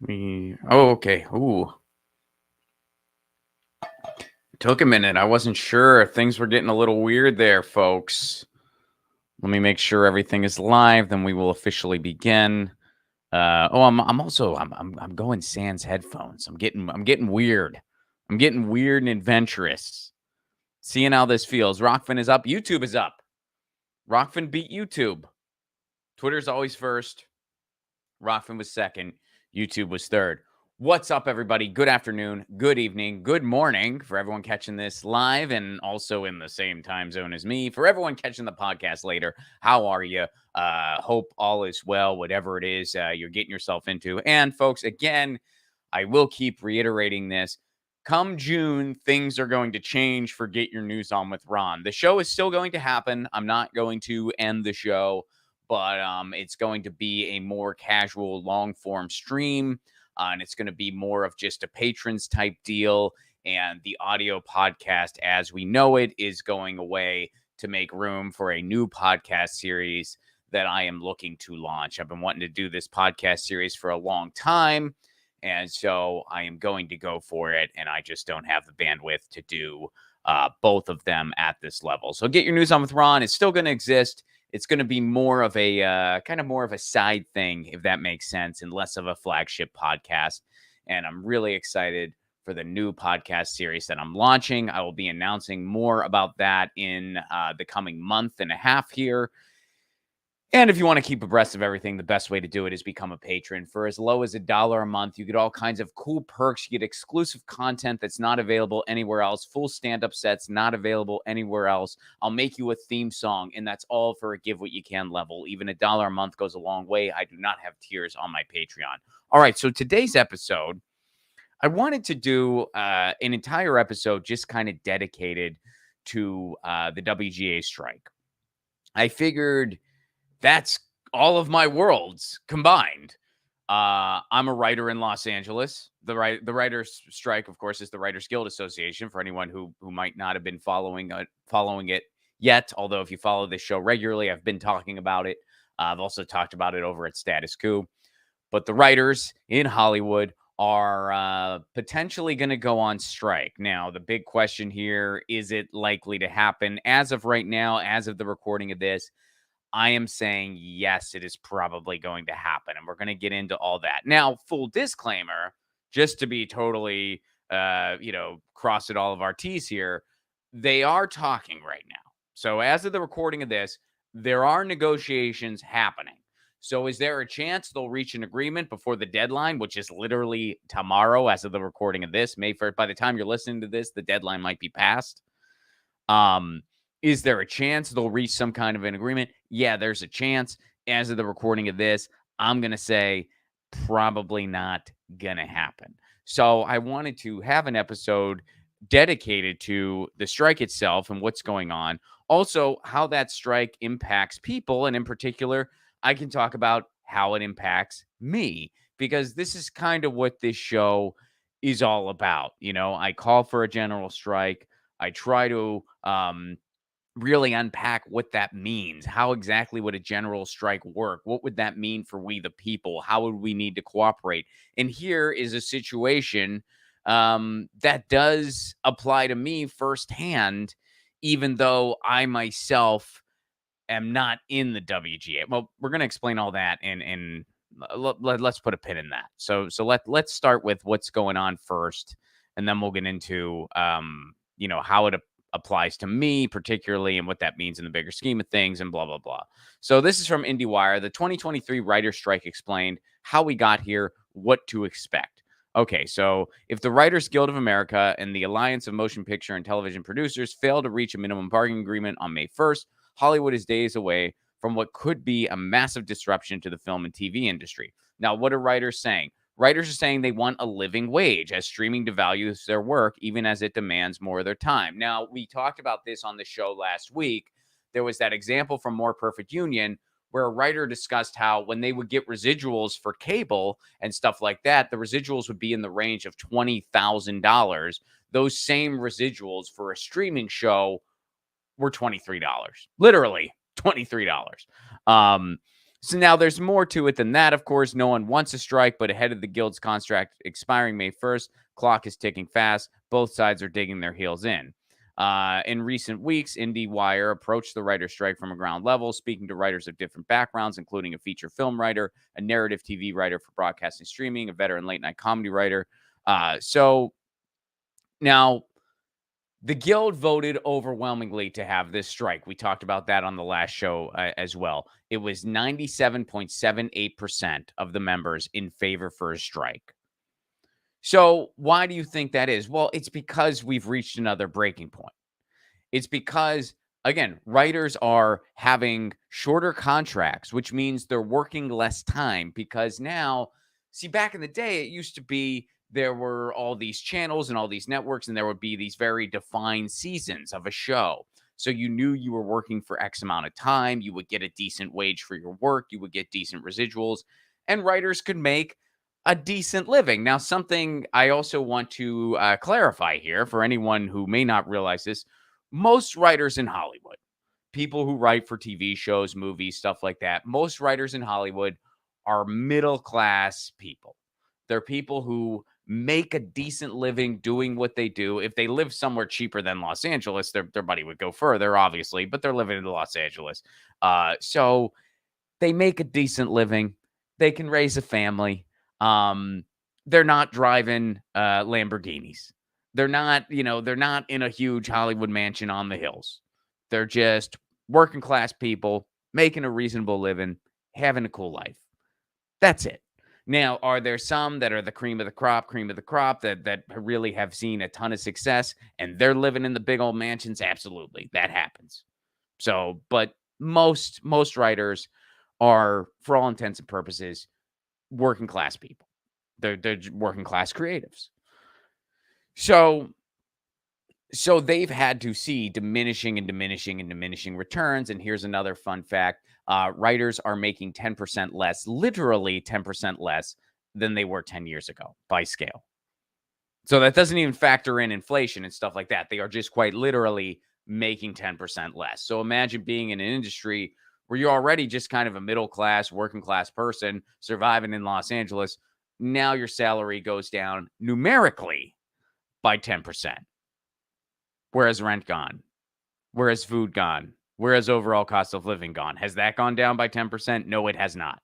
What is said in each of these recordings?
Okay. Ooh, took a minute. I wasn't sure. Things were getting a little weird there, folks. Let me make sure everything is live, then we will officially begin. I'm going sans headphones. I'm getting weird. I'm getting weird and adventurous. Seeing how this feels. Rockfin is up. YouTube is up. Rockfin beat YouTube. Twitter's always first. Rockfin was second. YouTube was third. What's up, everybody? Good afternoon, good evening, good morning for everyone catching this live and also in the same time zone as me. For everyone catching the podcast later, how are you? Hope all is well, whatever it is you're getting yourself into. And folks, again, I will keep reiterating this. Come June, things are going to change for Get Your News On with Ron. The show is still going to happen. I'm not going to end the show, but it's going to be a more casual, long form stream. And it's going to be more of just a patrons type deal. And the audio podcast, as we know it, is going away to make room for a new podcast series that I am looking to launch. I've been wanting to do this podcast series for a long time. And so I am going to go for it. And I just don't have the bandwidth to do both of them at this level. So Get Your News On with Ron is still going to exist. It's going to be more of a kind of more of a side thing, if that makes sense, and less of a flagship podcast. And I'm really excited for the new podcast series that I'm launching. I will be announcing more about that in the coming month and a half here. And if you want to keep abreast of everything, the best way to do it is become a patron. For as low as $1 a month, you get all kinds of cool perks. You get exclusive content that's not available anywhere else, full stand-up sets not available anywhere else. I'll make you a theme song, and that's all for a give what you can level. Even $1 a month goes a long way. I do not have tiers on my Patreon. All right, so today's episode, I wanted to do an entire episode just kind of dedicated to the WGA strike. I figured that's all of my worlds combined. I'm a writer in Los Angeles. The writers' strike, of course, is the Writers Guild Association. For anyone who might not have been following it yet, although if you follow this show regularly, I've been talking about it. I've also talked about it over at Status Quo. But the writers in Hollywood are potentially going to go on strike. Now, the big question here, is it likely to happen? As of right now, as of the recording of this, I am saying yes, it is probably going to happen. And we're going to get into all that. Now, full disclaimer, just to be totally, crossing all of our T's here, they are talking right now. So as of the recording of this, there are negotiations happening. So is there a chance they'll reach an agreement before the deadline, which is literally tomorrow as of the recording of this, May 1st? By the time you're listening to this, the deadline might be passed. Is there a chance they'll reach some kind of an agreement? Yeah, there's a chance. As of the recording of this, I'm going to say probably not going to happen. So I wanted to have an episode dedicated to the strike itself and what's going on. Also, how that strike impacts people. And in particular, I can talk about how it impacts me, because this is kind of what this show is all about. You know, I call for a general strike. I try to really unpack what that means. How exactly would a general strike work? What would that mean for we the people? How would we need to cooperate? And here is a situation that does apply to me firsthand, even though I myself am not in the WGA. Well, we're going to explain all that and let's put a pin in that. So let's start with what's going on first, and then we'll get into how it applies to me particularly and what that means in the bigger scheme of things and blah, blah, blah. So this is from IndieWire. The 2023 writer's strike explained how we got here, what to expect. Okay, so if the Writers Guild of America and the Alliance of Motion Picture and Television Producers fail to reach a minimum bargaining agreement on May 1st, Hollywood is days away from what could be a massive disruption to the film and TV industry. Now, what are writers saying? Writers are saying they want a living wage as streaming devalues their work, even as it demands more of their time. Now, we talked about this on the show last week. There was that example from More Perfect Union where a writer discussed how when they would get residuals for cable and stuff like that, the residuals would be in the range of $20,000. Those same residuals for a streaming show were $23. Literally $23. So now there's more to it than that, of course. No one wants a strike, but ahead of the guild's contract expiring May 1st, clock is ticking fast. Both sides are digging their heels in. In recent weeks, IndieWire approached the writer's strike from a ground level, speaking to writers of different backgrounds, including a feature film writer, a narrative TV writer for broadcasting streaming, a veteran late night comedy writer. So now the guild voted overwhelmingly to have this strike. We talked about that on the last show as well. It was 97.78% of the members in favor for a strike. So why do you think that is? Well, it's because we've reached another breaking point. It's because, again, writers are having shorter contracts, which means they're working less time because now, see, back in the day, it used to be there were all these channels and all these networks, and there would be these very defined seasons of a show. So you knew you were working for X amount of time. You would get a decent wage for your work. You would get decent residuals, and writers could make a decent living. Now, something I also want to clarify here for anyone who may not realize this, most writers in Hollywood, people who write for TV shows, movies, stuff like that, most writers in Hollywood are middle class people. They're people who make a decent living doing what they do. If they live somewhere cheaper than Los Angeles, their money would go further, obviously, but they're living in Los Angeles. So they make a decent living. They can raise a family. They're not driving Lamborghinis. They're not, they're not in a huge Hollywood mansion on the hills. They're just working class people making a reasonable living, having a cool life. That's it. Now, are there some that are the cream of the crop that really have seen a ton of success and they're living in the big old mansions? Absolutely. That happens. So, but most writers are, for all intents and purposes, working class people. They're working class creatives. So they've had to see diminishing returns. And here's another fun fact. Writers are making 10% less, literally 10% less than they were 10 years ago by scale. So that doesn't even factor in inflation and stuff like that. They are just quite literally making 10% less. So imagine being in an industry where you're already just kind of a middle class, working class person surviving in Los Angeles. Now your salary goes down numerically by 10%. Whereas rent gone, whereas food gone, whereas overall cost of living gone. Has that gone down by 10%? No, it has not.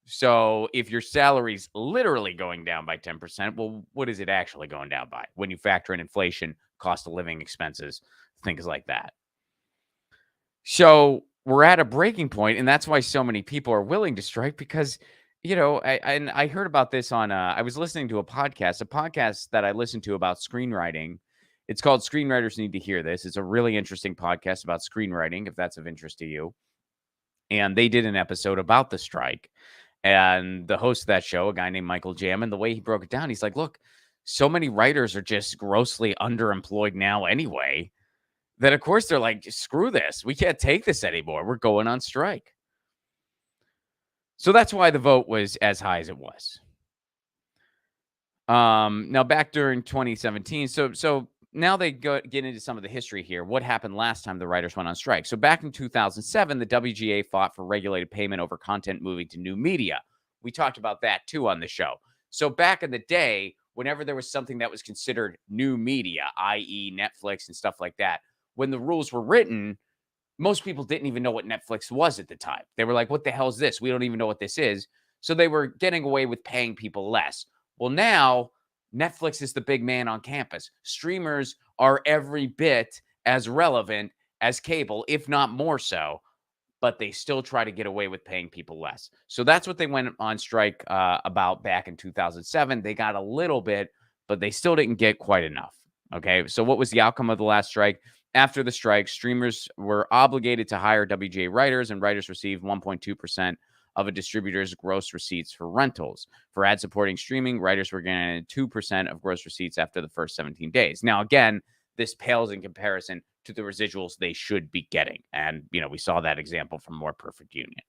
So if your salary's literally going down by 10%, well, what is it actually going down by when you factor in inflation, cost of living expenses, things like that? So we're at a breaking point, and that's why so many people are willing to strike because, I heard about this on, I was listening to a podcast that I listened to about screenwriting. It's called Screenwriters Need to Hear This. It's a really interesting podcast about screenwriting, if that's of interest to you. And they did an episode about the strike. And the host of that show, a guy named Michael Jamin, the way he broke it down, he's like, look, so many writers are just grossly underemployed now anyway, that of course they're like, screw this. We can't take this anymore. We're going on strike. So that's why the vote was as high as it was. Now back during 2017. So now they get into some of the history here. What happened last time the writers went on strike? So back in 2007, the WGA fought for regulated payment over content moving to new media. We talked about that too on the show. So back in the day, whenever there was something that was considered new media, i.e. Netflix and stuff like that, when the rules were written, most people didn't even know what Netflix was at the time. They were like, what the hell is this? We don't even know what this is. So they were getting away with paying people less. Well, now Netflix is the big man on campus. Streamers are every bit as relevant as cable, if not more so, but they still try to get away with paying people less. So that's what they went on strike about back in 2007. They got a little bit, but they still didn't get quite enough. Okay, so what was the outcome of the last strike? After the strike, streamers were obligated to hire WGA writers, and writers received 1.2% of a distributor's gross receipts for rentals. For ad-supporting streaming, writers were getting 2% of gross receipts after the first 17 days. Now, again, this pales in comparison to the residuals they should be getting. And, we saw that example from More Perfect Union.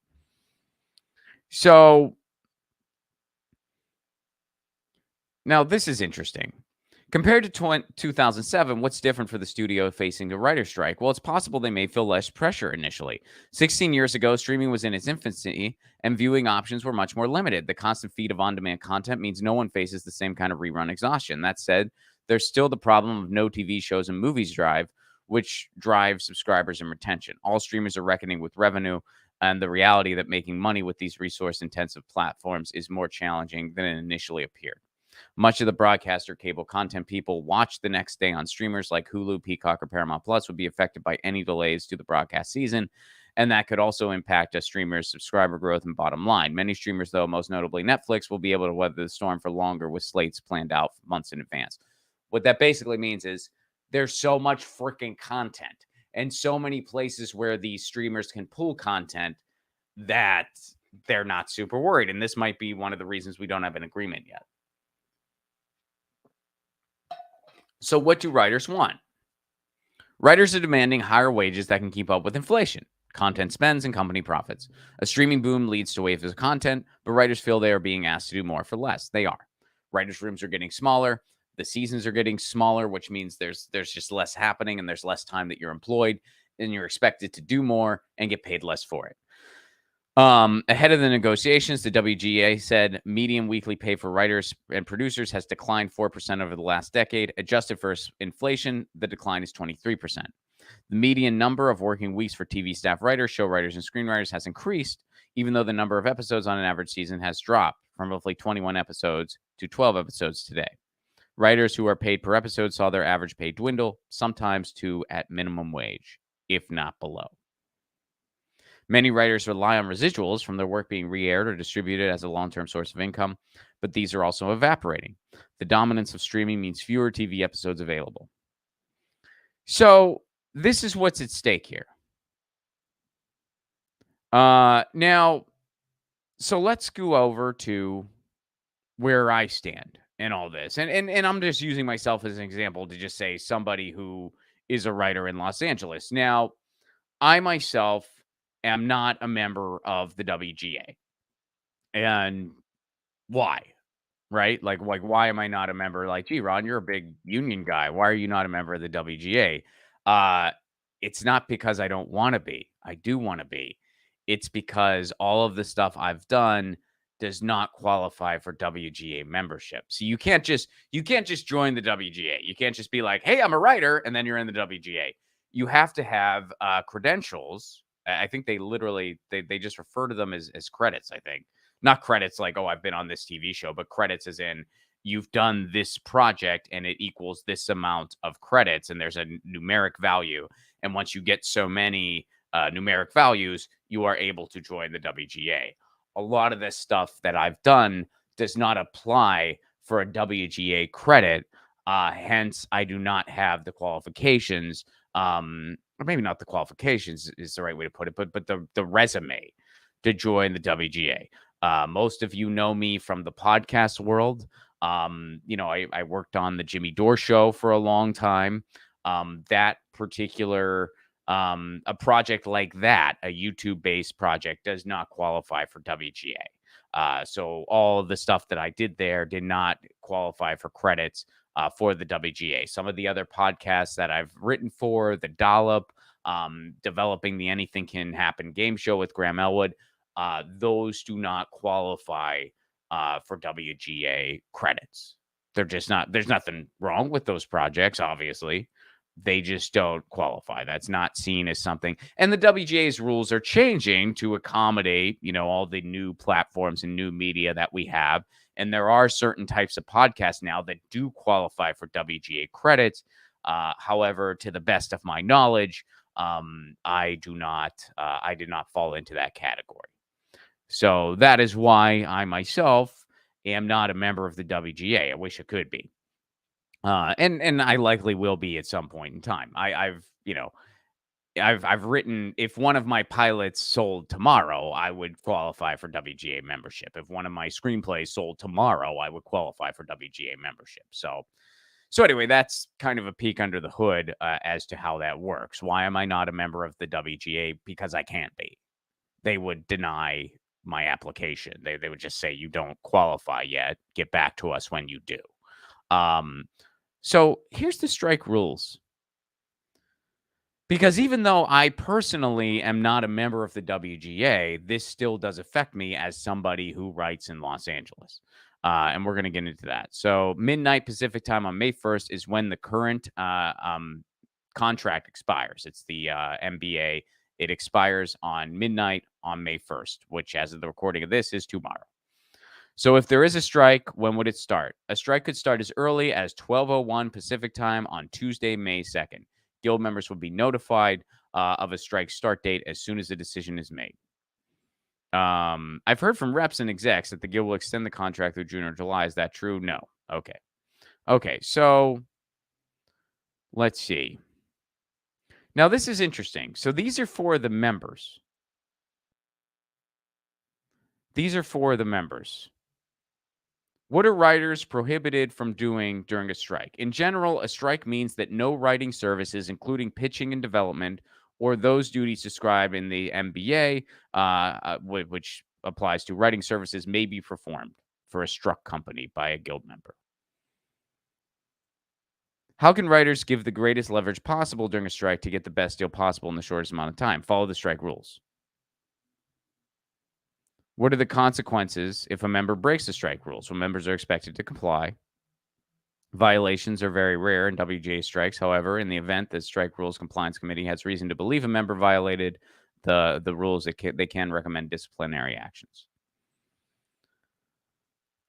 So now this is interesting Compared to 2007, what's different for the studio facing the writer's strike? Well, it's possible they may feel less pressure initially. 16 years ago, streaming was in its infancy and viewing options were much more limited. The constant feed of on demand content means no one faces the same kind of rerun exhaustion. That said, there's still the problem of no TV shows and movies drive, which drives subscribers and retention. All streamers are reckoning with revenue and the reality that making money with these resource intensive platforms is more challenging than it initially appeared. Much of the broadcaster cable content people watch the next day on streamers like Hulu, Peacock, or Paramount Plus would be affected by any delays to the broadcast season, and that could also impact a streamer's subscriber growth and bottom line. Many streamers, though, most notably Netflix, will be able to weather the storm for longer with slates planned out months in advance. What that basically means is there's so much freaking content and so many places where these streamers can pull content that they're not super worried. And this might be one of the reasons we don't have an agreement yet. So, what do writers want? Writers are demanding higher wages that can keep up with inflation, content spends, and company profits. A streaming boom leads to waves of content, but writers feel they are being asked to do more for less. They are. Writers' rooms are getting smaller. The seasons are getting smaller, which means there's just less happening and there's less time that you're employed, and you're expected to do more and get paid less for it. Ahead of the negotiations, the WGA said median weekly pay for writers and producers has declined 4% over the last decade. Adjusted for inflation, the decline is 23%. The median number of working weeks for TV staff writers, show writers, and screenwriters has increased, even though the number of episodes on an average season has dropped from roughly 21 episodes to 12 episodes today. Writers who are paid per episode saw their average pay dwindle, sometimes to at minimum wage, if not below. Many writers rely on residuals from their work being re-aired or distributed as a long-term source of income, but these are also evaporating. The dominance of streaming means fewer TV episodes available. So this is what's at stake here. Now, so let's go over to where I stand in all this. And I'm just using myself as an example to just say somebody who is a writer in Los Angeles. Now, I myself am not a member of the WGA. And why? Right? Like why am I not a member? Like, gee, Ron, you're a big union guy. Why are you not a member of the WGA? Uh, it's not because I don't want to be. I do want to be. It's because all of the stuff I've done does not qualify for WGA membership. So you can't just join the WGA. You can't just be like, hey, I'm a writer, and then you're in the WGA. You have to have credentials. I think they literally they just refer to them as credits, I think. Not credits like, oh, I've been on this TV show, but credits as in you've done this project and it equals this amount of credits, and there's a numeric value. And once you get so many numeric values, you are able to join the WGA. A lot of this stuff that I've done does not apply for a WGA credit. Hence, I do not have the qualifications, or maybe not the qualifications is the right way to put it, but the resume to join the WGA. Most of you know me from the podcast world. I worked on the Jimmy Dore show for a long time. That particular a project like that, a YouTube-based project, does not qualify for WGA. So all of the stuff that I did there did not qualify for credits for the WGA. Some of the other podcasts that I've written for, The Dollop, developing the Anything Can Happen game show with Graham Elwood, those do not qualify for WGA credits. They're just not, there's nothing wrong with those projects, obviously. They just don't qualify. That's not seen as something. And the WGA's rules are changing to accommodate, all the new platforms and new media that we have. And there are certain types of podcasts now that do qualify for WGA credits. However, to the best of my knowledge, I did not fall into that category. So that is why I myself am not a member of the WGA. I wish I could be. And I likely will be at some point in time. I've written, if one of my pilots sold tomorrow, I would qualify for WGA membership. If one of my screenplays sold tomorrow, I would qualify for WGA membership. So anyway, that's kind of a peek under the hood as to how that works. Why am I not a member of the WGA? Because I can't be. They would deny my application. They would just say, you don't qualify yet. Get back to us when you do. So here's the strike rules. Because even though I personally am not a member of the WGA, this still does affect me as somebody who writes in Los Angeles. And we're going to get into that. So, midnight Pacific time on May 1st is when the current contract expires. It's the MBA. It expires on midnight on May 1st, which, as of the recording of this, is tomorrow. So, if there is a strike, when would it start? A strike could start as early as 12:01 Pacific time on Tuesday, May 2nd. Guild members will be notified of a strike start date as soon as the decision is made. I've heard from reps and execs that the guild will extend the contract through June or July. Is that true? No. Okay. Okay. So let's see. Now, this is interesting. So these are for the members. These are for the members. What are writers prohibited from doing during a strike? In general, a strike means that no writing services, including pitching and development, or those duties described in the MBA, which applies to writing services, may be performed for a struck company by a guild member. How can writers give the greatest leverage possible during a strike to get the best deal possible in the shortest amount of time? Follow the strike rules. What are the consequences if a member breaks the strike rules? Well, members are expected to comply. Violations are very rare in WGA strikes. However, in the event that Strike Rules Compliance Committee has reason to believe a member violated the rules, they can recommend disciplinary actions.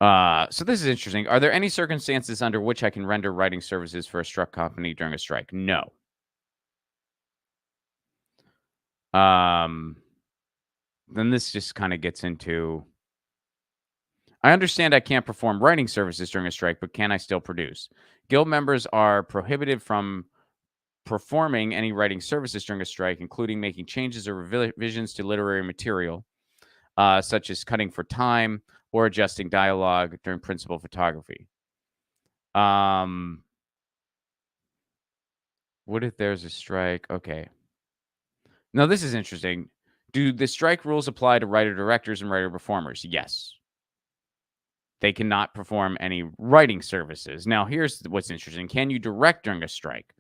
So this is interesting. Are there any circumstances under which I can render writing services for a struck company during a strike? No. Then this just kind of gets into, I understand I can't perform writing services during a strike, but can I still produce? Guild members are prohibited from performing any writing services during a strike, including making changes or revisions to literary material, such as cutting for time or adjusting dialogue during principal photography. What if there's a strike? Okay. Now, this is interesting. Do the strike rules apply to writer directors and writer performers? Yes. They cannot perform any writing services. Now, here's what's interesting. Can you direct during a strike?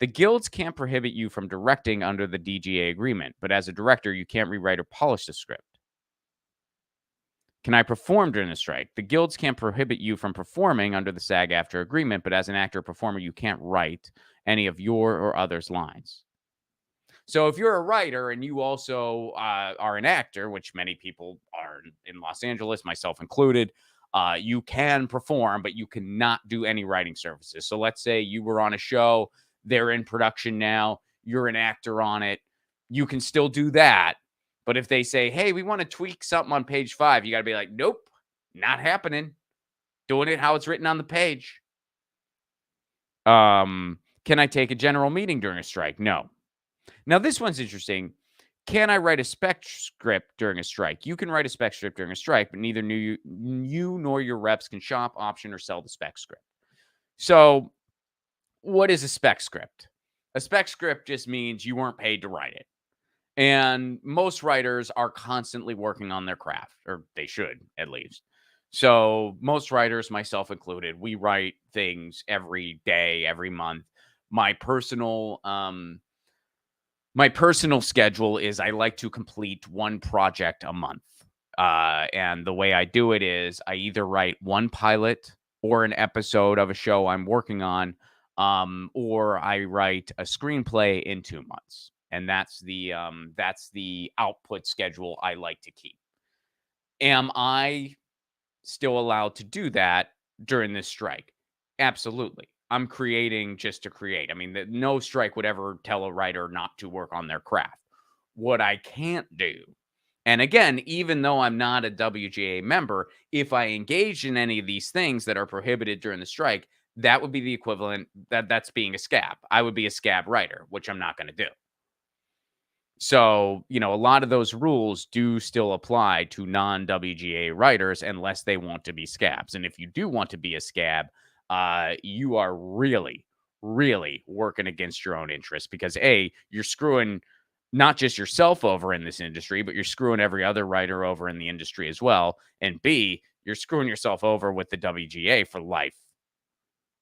The guilds can't prohibit you from directing under the DGA agreement, but as a director, you can't rewrite or polish the script. Can I perform during a strike? The guilds can't prohibit you from performing under the SAG-AFTRA agreement, but as an actor or performer, you can't write any of your or others' lines. So if you're a writer and you also are an actor, which many people are in Los Angeles, myself included, you can perform, but you cannot do any writing services. So let's say you were on a show, they're in production now, you're an actor on it, you can still do that. But if they say, hey, we want to tweak something on page 5, you got to be like, nope, not happening. Doing it how it's written on the page. Can I take a general meeting during a strike? No. Now, this one's interesting. Can I write a spec script during a strike? You can write a spec script during a strike, but neither you nor your reps can shop, option, or sell the spec script. So, what is a spec script? A spec script just means you weren't paid to write it. And most writers are constantly working on their craft, or they should at least. So, most writers, myself included, we write things every day, every month. My personal schedule is I like to complete one project a month. And the way I do it is I either write one pilot or an episode of a show I'm working on, or I write a screenplay in 2 months. And that's the output schedule I like to keep. Am I still allowed to do that during this strike? Absolutely. I'm creating just to create. I mean, no strike would ever tell a writer not to work on their craft. What I can't do, and again, even though I'm not a WGA member, if I engage in any of these things that are prohibited during the strike, that would be the equivalent that's being a scab. I would be a scab writer, which I'm not going to do. So, a lot of those rules do still apply to non-WGA writers unless they want to be scabs. And if you do want to be a scab, you are really, really working against your own interests because A, you're screwing not just yourself over in this industry, but you're screwing every other writer over in the industry as well. And B, you're screwing yourself over with the WGA for life.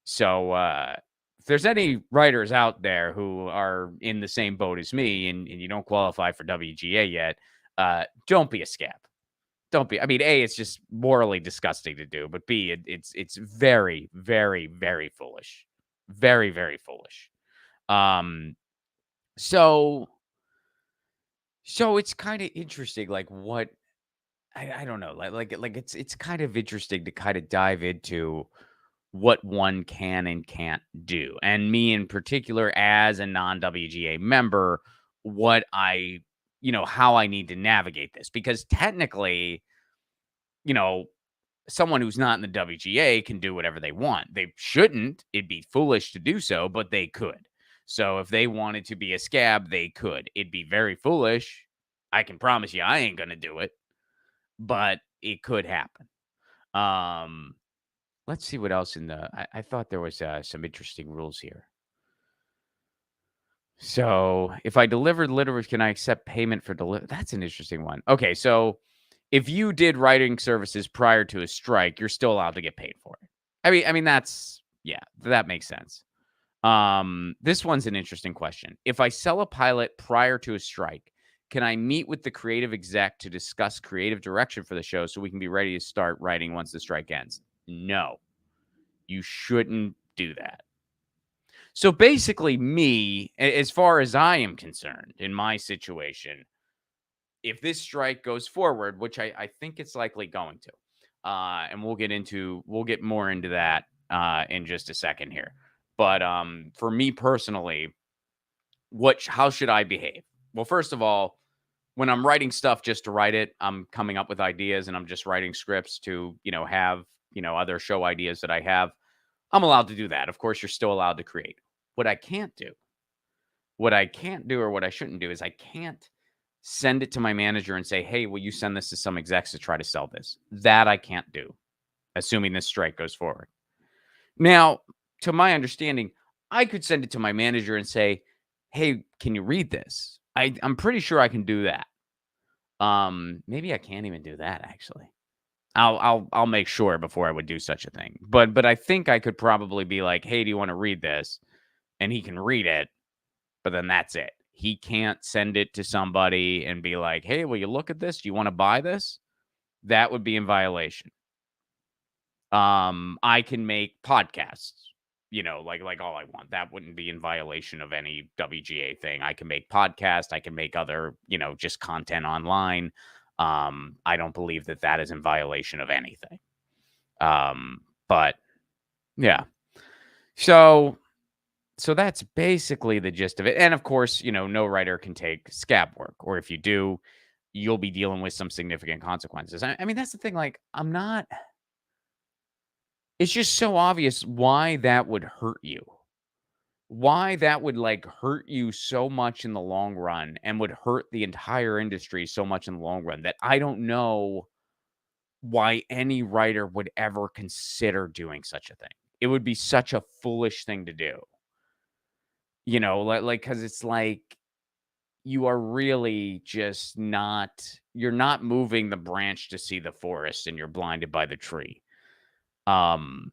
So if there's any writers out there who are in the same boat as me and you don't qualify for WGA yet, don't be a scab. Don't be. I mean, A, it's just morally disgusting to do, but B, it's very, very, very foolish. Very, very foolish. Um, so so it's kind of interesting, like what I don't know, like it's kind of interesting to kind of dive into what one can and can't do. And me in particular, as a non-WGA member, what how I need to navigate this. Because technically, you know, someone who's not in the WGA can do whatever they want. They shouldn't. It'd be foolish to do so, but they could. So if they wanted to be a scab, they could. It'd be very foolish. I can promise you I ain't gonna do it, but it could happen. Um, let's see what else in the I thought there was some interesting rules here. So if I delivered literature, can I accept payment for deliver? That's an interesting one. Okay, so if you did writing services prior to a strike, you're still allowed to get paid for it. I mean that's yeah, that makes sense. This one's an interesting question. If I sell a pilot prior to a strike, can I meet with the creative exec to discuss creative direction for the show so we can be ready to start writing once the strike ends? No, you shouldn't do that. So basically, me, as far as I am concerned, in my situation, if this strike goes forward, which I think it's likely going to, and we'll get more into that in just a second here. But for me personally, how should I behave? Well, first of all, when I'm writing stuff just to write it, I'm coming up with ideas and I'm just writing scripts to have other show ideas that I have. I'm allowed to do that. Of course, you're still allowed to create. What I can't do What I can't do or what I shouldn't do is I can't send it to my manager and say, "Hey, will you send this to some execs to try to sell this?" That I can't do, assuming this strike goes forward. Now, to my understanding, I could send it to my manager and say, "Hey, can you read this?" I'm pretty sure I can do that. Maybe I can't even do that actually. I'll make sure before I would do such a thing. But I think I could probably be like, "Hey, do you want to read this?" And he can read it. But then that's it. He can't send it to somebody and be like, "Hey, will you look at this? Do you wanna buy this?" That would be in violation. I can make podcasts, like all I want. That wouldn't be in violation of any WGA thing. I can make podcasts, I can make other, just content online. I don't believe that that is in violation of anything. But yeah. So So that's basically the gist of it. And of course, no writer can take scab work, or if you do, you'll be dealing with some significant consequences. I mean, that's the thing. Like, it's just so obvious why that would hurt you. Why that would like hurt you so much in the long run and would hurt the entire industry so much in the long run that I don't know why any writer would ever consider doing such a thing. It would be such a foolish thing to do. Because it's like you are really just you're not moving the branch to see the forest and you're blinded by the tree. Um,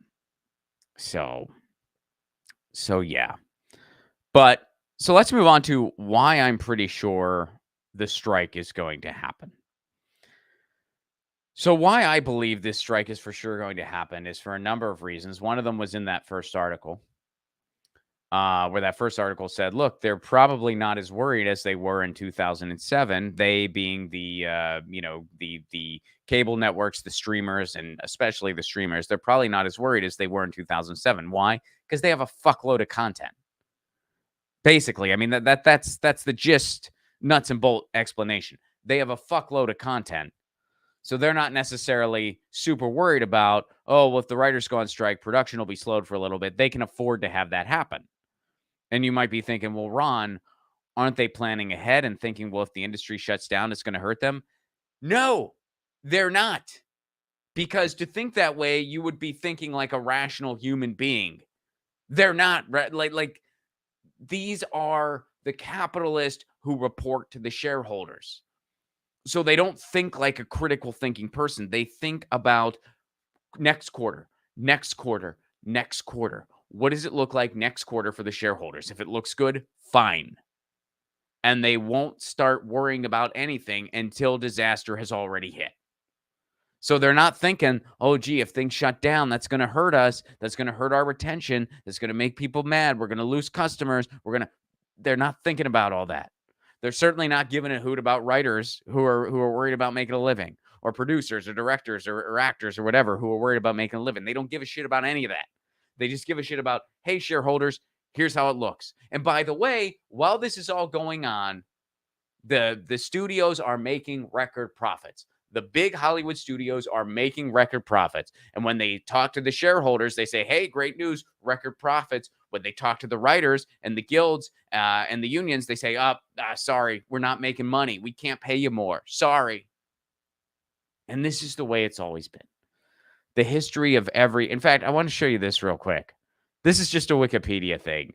so yeah. But so let's move on to why I'm pretty sure the strike is going to happen. So why I believe this strike is for sure going to happen is for a number of reasons. One of them was in that first article. Where that first article said, look, they're probably not as worried as they were in 2007. They being the cable networks, the streamers, and especially the streamers, they're probably not as worried as they were in 2007. Why? Because they have a fuckload of content. Basically, I mean that's the gist, nuts and bolt explanation. They have a fuckload of content. So they're not necessarily super worried about, oh, well, if the writers go on strike, production will be slowed for a little bit. They can afford to have that happen. And you might be thinking, well, Ron, aren't they planning ahead and thinking, well, if the industry shuts down, it's going to hurt them? No, they're not. Because to think that way, you would be thinking like a rational human being. They're not. Like these are the capitalists who report to the shareholders. So they don't think like a critical thinking person. They think about next quarter, next quarter, next quarter. what does it look like next quarter for the shareholders? If it looks good, fine. And they won't start worrying about anything until disaster has already hit. So they're not thinking, oh, gee, if things shut down, that's going to hurt us. That's going to hurt our retention. That's going to make people mad. We're going to lose customers. They're not thinking about all that. They're certainly not giving a hoot about writers who are worried about making a living, or producers or directors or actors or whatever who are worried about making a living. They don't give a shit about any of that. They just give a shit about, hey, shareholders, here's how it looks. And by the way, while this is all going on, the studios are making record profits. The big Hollywood studios are making record profits. And when they talk to the shareholders, they say, hey, great news, record profits. When they talk to the writers and the guilds and the unions, they say, sorry, we're not making money. We can't pay you more. Sorry. And this is the way it's always been. The history of in fact, I want to show you this real quick. This is just a Wikipedia thing,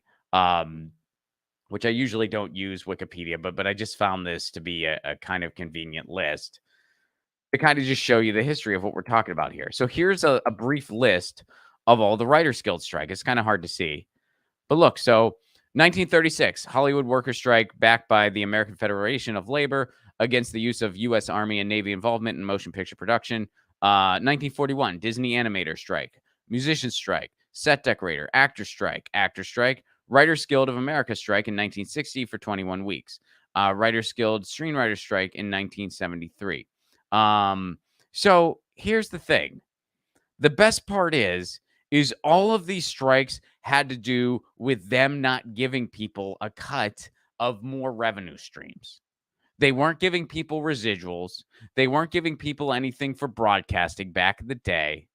which I usually don't use Wikipedia, but I just found this to be a kind of convenient list to kind of just show you the history of what we're talking about here. So here's a brief list of all the Writers Guild strike. It's kind of hard to see. But look, so 1936, Hollywood worker strike backed by the American Federation of Labor against the use of U.S. Army and Navy involvement in motion picture production. 1941, Disney animator strike, musician strike, set decorator, actor strike, Writers Guild of America strike in 1960 for 21 weeks. Writers Guild screenwriter strike in 1973. So here's the thing. The best part is all of these strikes had to do with them not giving people a cut of more revenue streams. They weren't giving people residuals. They weren't giving people anything for broadcasting back in the day.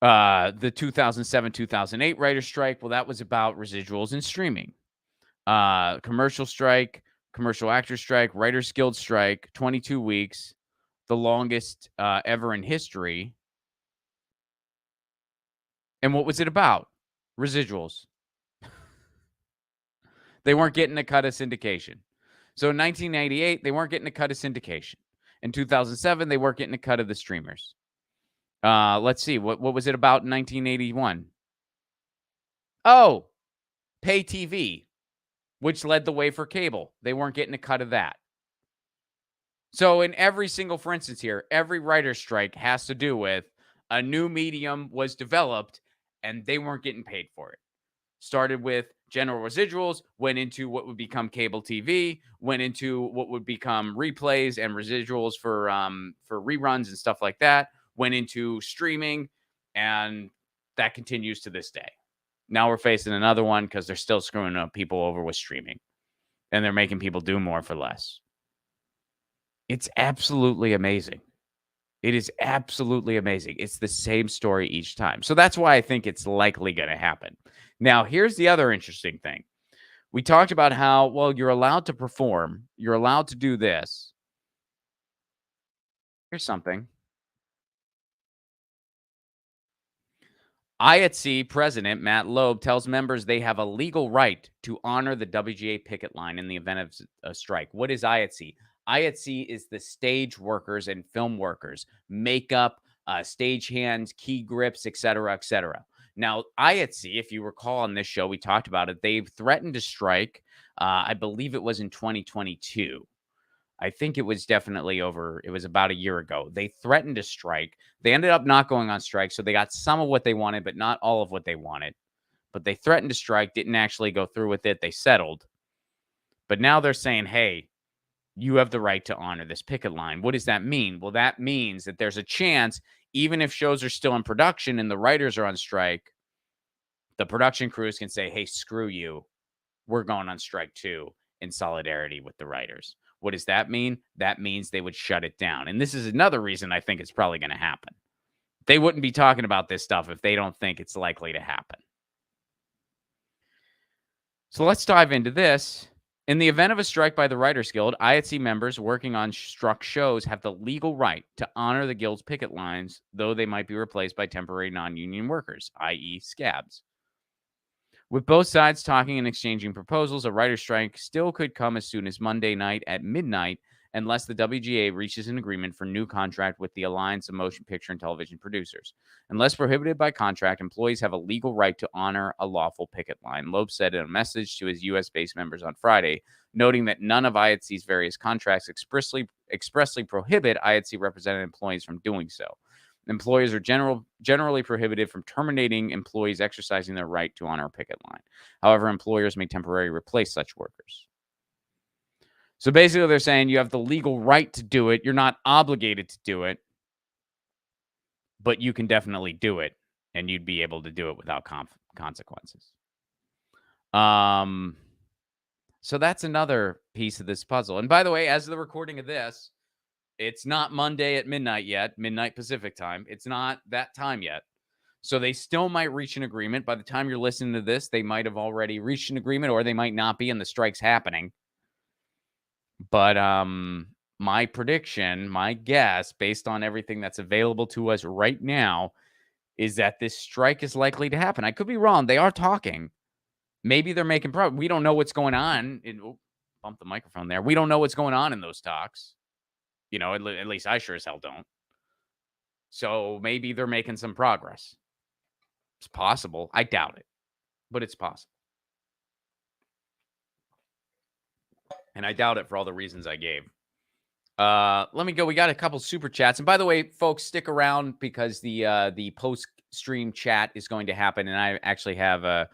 The 2007-2008 writer's strike, well, that was about residuals and streaming. Commercial strike, commercial actor strike, Writers Guild strike, 22 weeks, the longest ever in history. And what was it about? Residuals. They weren't getting a cut of syndication. So in 1998, they weren't getting a cut of syndication. In 2007, they weren't getting a cut of the streamers. Let's see. What was it about in 1981? Oh, pay TV, which led the way for cable. They weren't getting a cut of that. So in every single, for instance here, every writer's strike has to do with a new medium was developed and they weren't getting paid for it. Started with general residuals, went into what would become cable TV, went into what would become replays and residuals for reruns and stuff like that, went into streaming, and that continues to this day. Now we're facing another one because they're still screwing up people over with streaming, and they're making people do more for less. It's absolutely amazing. It is absolutely amazing. It's the same story each time. So that's why I think it's likely going to happen. Now, here's the other interesting thing. We talked about how, well, you're allowed to perform. You're allowed to do this. Here's something. IATSE President Matt Loeb tells members they have a legal right to honor the WGA picket line in the event of a strike. What is IATSE? IATSE is the stage workers and film workers, makeup, stage hands, key grips, etc., etc. Now, IATSE, if you recall on this show, we talked about it. They've threatened to strike. I believe it was in 2022. I think it was definitely it was about a year ago. They threatened to strike. They ended up not going on strike, so they got some of what they wanted, but not all of what they wanted. But they threatened to strike, didn't actually go through with it. They settled. But now they're saying, hey, you have the right to honor this picket line. What does that mean? Well, that means that there's a chance, even if shows are still in production and the writers are on strike, the production crews can say, hey, screw you. We're going on strike too, in solidarity with the writers. What does that mean? That means they would shut it down. And this is another reason I think it's probably going to happen. They wouldn't be talking about this stuff if they don't think it's likely to happen. So let's dive into this. In the event of a strike by the Writers Guild, IATSE members working on struck shows have the legal right to honor the guild's picket lines, though they might be replaced by temporary non-union workers, i.e. scabs. With both sides talking and exchanging proposals, a writer's strike still could come as soon as Monday night at midnight unless the WGA reaches an agreement for new contract with the Alliance of Motion Picture and Television Producers. Unless prohibited by contract, employees have a legal right to honor a lawful picket line, Loeb said in a message to his U.S.-based members on Friday, noting that none of IATSE's various contracts expressly prohibit IATSE represented employees from doing so. Employers are generally prohibited from terminating employees exercising their right to honor a picket line. However, employers may temporarily replace such workers. So basically, they're saying you have the legal right to do it. You're not obligated to do it, but you can definitely do it, and you'd be able to do it without consequences. So that's another piece of this puzzle. And by the way, as of the recording of this, it's not Monday at midnight yet, midnight Pacific time. It's not that time yet. So they still might reach an agreement. By the time you're listening to this, they might have already reached an agreement, or they might not be, and the strike's happening. But my prediction, my guess, based on everything that's available to us right now, is that this strike is likely to happen. I could be wrong. They are talking. Maybe they're making progress. We don't know what's going on. Bump the microphone there. We don't know what's going on in those talks. You know, at least I sure as hell don't. So maybe they're making some progress. It's possible. I doubt it, but it's possible. And I doubt it for all the reasons I gave. Let me go. We got a couple super chats. And by the way, folks, stick around because the post-stream chat is going to happen. And I actually have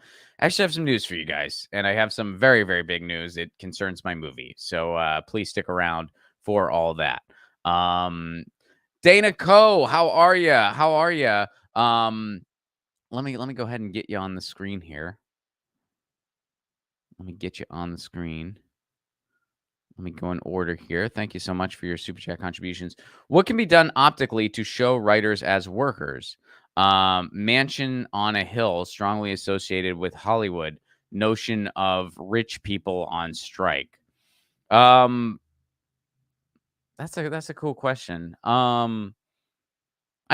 some news for you guys. And I have some very, very big news. It concerns my movie. So please stick around for all that. Dana Coe, how are you? How are you? Let me go ahead and get you on the screen here. Let me get you on the screen. Let me go in order here. Thank you so much for your super chat contributions. What can be done optically to show writers as workers? Mansion on a hill, strongly associated with Hollywood. Notion of rich people on strike. That's a cool question. I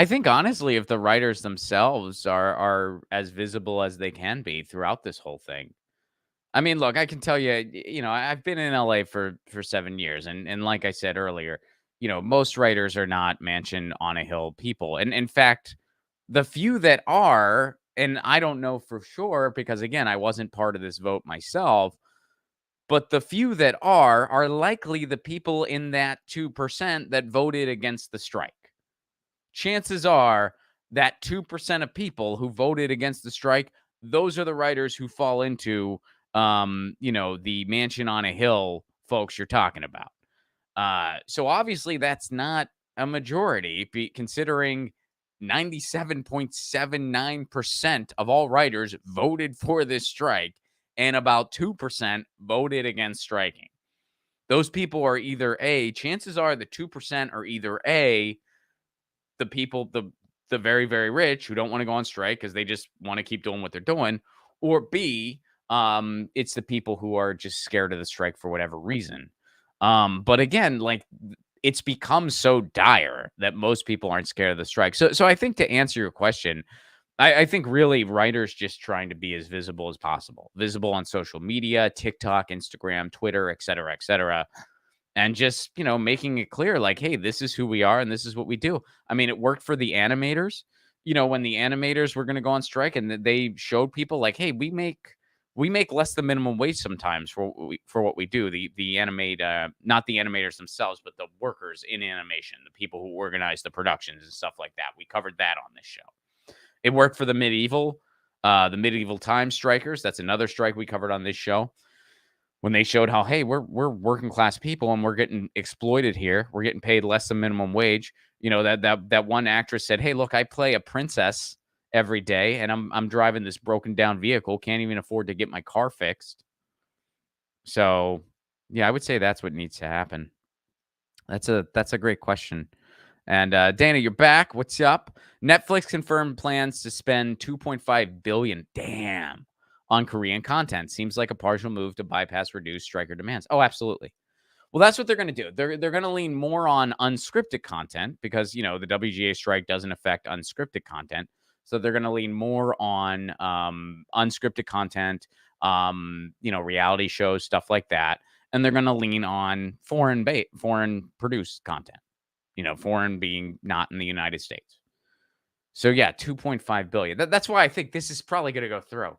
think honestly, if the writers themselves are as visible as they can be throughout this whole thing. I mean, look, I can tell you, you know, I've been in LA for 7 years, and like I said earlier, you know, most writers are not mansion on a hill people, and in fact, the few that are, and I don't know for sure because again, I wasn't part of this vote myself, but the few that are likely the people in that 2% that voted against the strike. Chances are that 2% of people who voted against the strike, those are the writers who fall into you know, the mansion on a hill folks you're talking about. So obviously that's not a majority, considering 97.79% of all writers voted for this strike, and about 2% voted against striking. Those people are either chances are the 2% are either the people, the very, very rich who don't want to go on strike because they just want to keep doing what they're doing, or B, it's the people who are just scared of the strike for whatever reason. But again, like it's become so dire that most people aren't scared of the strike. So I think to answer your question, I think really writers just trying to be as visible as possible, visible on social media, TikTok, Instagram, Twitter, et cetera, and just, you know, making it clear like, hey, this is who we are and this is what we do. I mean, it worked for the animators, you know, when the animators were going to go on strike and they showed people like, hey, we make less than minimum wage sometimes for what we do. Not the animators themselves, but the workers in animation, the people who organize the productions and stuff like that. We covered that on this show. It worked for the medieval time strikers. That's another strike we covered on this show. When they showed how, hey, we're working class people and we're getting exploited here. We're getting paid less than minimum wage. You know, that one actress said, hey, look, I play a princess every day and I'm driving this broken down vehicle, can't even afford to get my car fixed. So yeah, I would say that's what needs to happen. That's a great question. And Dana, you're back. What's up? Netflix confirmed plans to spend $2.5 billion, damn, on Korean content. Seems like a partial move to bypass reduced striker demands. Oh, absolutely. Well, that's what they're going to do. They're going to lean more on unscripted content because, you know, the WGA strike doesn't affect unscripted content. So they're going to lean more on unscripted content, you know, reality shows, stuff like that. and they're going to lean on foreign produced content, foreign being not in the United States. So yeah, 2.5 billion. That's why I think this is probably going to go through.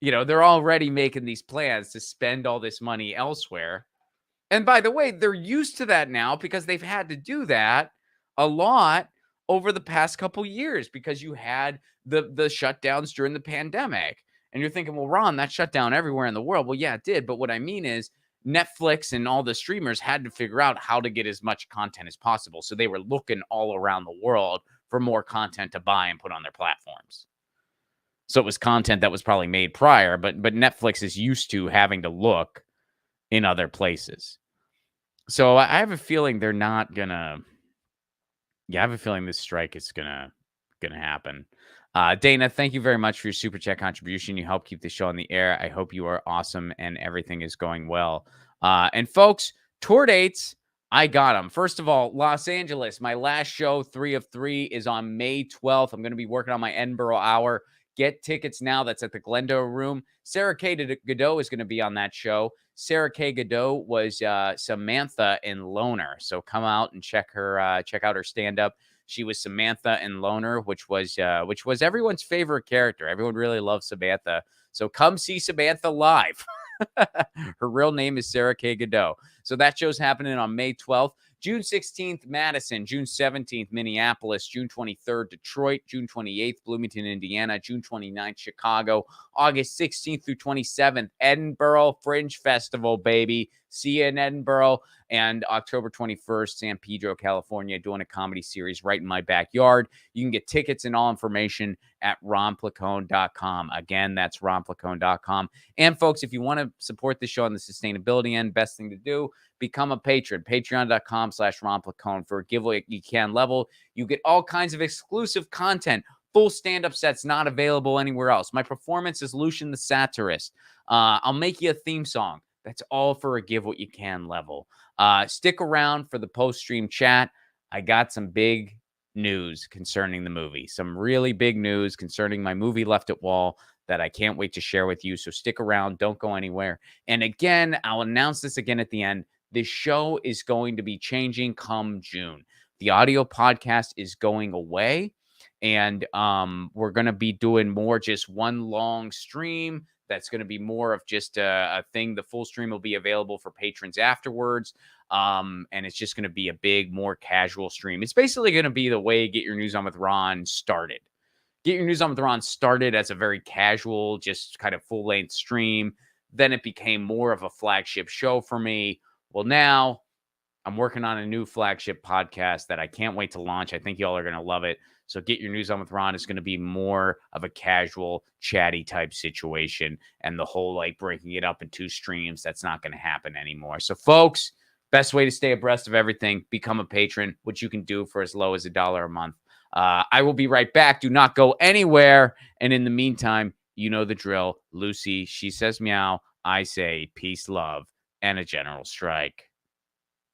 They're already making these plans to spend all this money elsewhere. And by the way, they're used to that now because they've had to do that a lot over the past couple years because you had the shutdowns during the pandemic. And you're thinking, well, Ron, that shut down everywhere in the world. Well, yeah, it did. But what I mean is Netflix and all the streamers had to figure out how to get as much content as possible. So they were looking all around the world for more content to buy and put on their platforms. So it was content that was probably made prior, but Netflix is used to having to look in other places. So I have a feeling they're not gonna. Yeah, I have a feeling this strike is gonna happen. Dana, thank you very much for your super chat contribution. You help keep the show on the air. I hope you are awesome and everything is going well. And folks, tour dates, I got them. First of all, Los Angeles, my last show, 3 of 3, is on May 12th. I'm going to be working on my Edinburgh hour. Get tickets now. That's at the Glendale Room. Sarah K. Godot is going to be on that show. Sarah K. Godot was Samantha in Loner. So come out and check out her stand-up. She was Samantha in Loner, which was everyone's favorite character. Everyone really loves Samantha. So come see Samantha live. Her real name is Sarah K. Godot. So that show's happening on May 12th. June 16th, Madison. June 17th, Minneapolis. June 23rd, Detroit. June 28th, Bloomington, Indiana. June 29th, Chicago. August 16th through 27th, Edinburgh Fringe Festival, baby. See you in Edinburgh. And October 21st, San Pedro, California, doing a comedy series right in my backyard. You can get tickets and all information at ronplacone.com. Again, that's ronplacone.com. And folks, if you want to support the show on the sustainability end, best thing to do, become a patron. Patreon.com/ronplacone. For a giveaway you can level. You get all kinds of exclusive content. Full stand-up sets not available anywhere else. My performance is Lucian the Satirist. I'll make you a theme song. That's all for a give what you can level. Stick around for the post-stream chat. I got some big news concerning the movie. Some really big news concerning my movie Left at Wall that I can't wait to share with you. So stick around. Don't go anywhere. And again, I'll announce this again at the end. This show is going to be changing come June. The audio podcast is going away. And we're going to be doing more just one long stream. That's going to be more of just a thing. The full stream will be available for patrons afterwards. And it's just going to be a big, more casual stream. It's basically going to be the way Get Your News On with Ron started. Get Your News On with Ron started as a very casual, just kind of full-length stream. Then it became more of a flagship show for me. Well, now I'm working on a new flagship podcast that I can't wait to launch. I think y'all are going to love it. So Get Your News On with Ron is going to be more of a casual, chatty type situation. And the whole like breaking it up in 2 streams, that's not going to happen anymore. So folks, best way to stay abreast of everything, become a patron, which you can do for as low as $1 a month. I will be right back. Do not go anywhere. And in the meantime, you know the drill. Lucy, she says meow. I say peace, love, and a general strike.